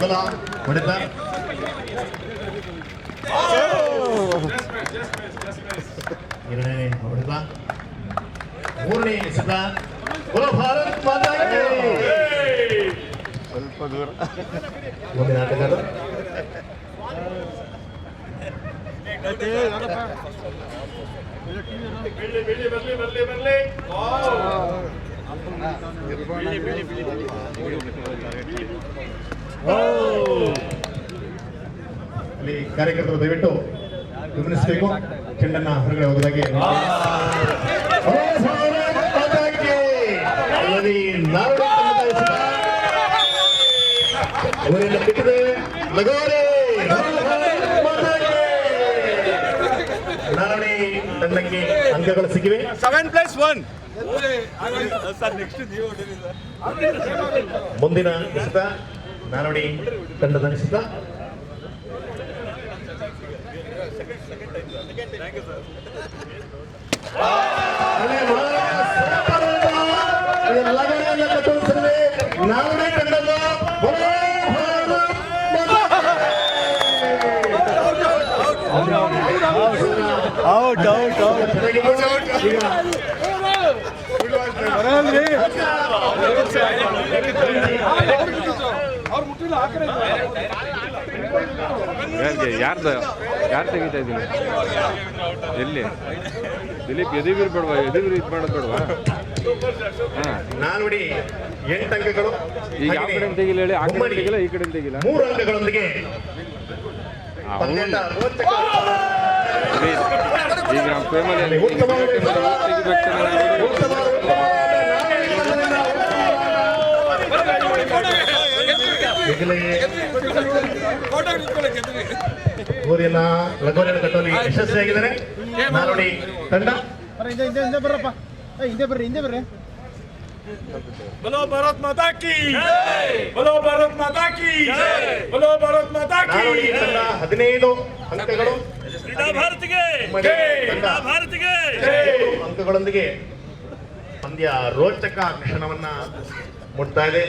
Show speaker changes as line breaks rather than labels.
ಮೊದಲ ಹೊಡೆತ. ಎರಡನೇ ಹೊಡೆತ. ಮೂರನೇ ಎಸೆತ. ಬೋಲೋ ಭಾರತ್ ಮಾತಾ ಕಿ.
ಸ್ವಲ್ಪ ದೂರ.
ಮುಂದಿನ ಆಟಗಾರ ಅಲ್ಲಿ ಕಾರ್ಯಕರ್ತರು ದಯವಿಟ್ಟು ಗಮನಿಸಬೇಕು. ಚೆಂಡನ್ನ ಹೊರಗಡೆ ಹೋಗೋದಾಗೆ ಅವರಿಂದ ಬಿಟ್ಟಿದೆ. ಲಗೋರಿ ನಾರಾಯಣಿ ತಂಡಕ್ಕೆ ಅಂಕಗಳು ಸಿಕ್ಕಿವೆ.
7+1.
ಮುಂದಿನ ಎಸೆತ ನಾರಾಯಣಿ ತಂಡದ ಎಸೆತ. ನಾರಾಯಣಿ ತಂಡದ
ಔಟ್ ಔಟ್ ಔಟ್.
ಯಾರು ತೆಗಿತಾ ಇದ್ದೀನಿ ಎಲ್ಲಿ ದಿಲೀಪ್ ಎದಿರು ಬೇಡವಾ ಎದಿರು ಇದು ಮಾಡೋದು ಬೇಡವಾ?
ನಾಲ್ವಡಿ 8 ಅಂಕಗಳು.
ಈಗ ಯಾವ ಕಡೆ ತೆಗಿಲ್ಲ ಹೇಳಿ, ಆ ಕಡೆ ತೆಗಿಲ್ಲ ಈ ಕಡೆ ತೆಗಿಲ್ಲ.
3 ಅಂಕಗಳೊಂದಿಗೆ
ಈಗ ನಮ್ಮ ಪ್ರೇಮಲ್ಲಿ
ಊರಿನ ಲಗೋರಿಯನ್ನು ಕಟ್ಟುವಲ್ಲಿ ಯಶಸ್ವಿಯಾಗಿದ್ದಾರೆ ನಾಲ್ವಡಿ ತಂಡ.
ಹಿಂದೆ ಬರ್ರಪ್ಪ, ಹಿಂದೆ ಬರ್ರಿ, ಹಿಂದೆ ಬರ್ರಿ.
बोलो भारत माता की जय, बोलो भारत माता की जय, बोलो भारत माता की
ನಾಲ್ವಡಿ ತಂಡ 15 ಅಂಕಗಳು.
क्रीडा भारत के जय, क्रीडा भारत के जय
ಅಂಕಗಳೊಂದಿಗೆ ಪಂದ್ಯ ರೋಚಕ ಕ್ಷಣವನ್ನ ಮುಟ್ತಾ ಇದೆ.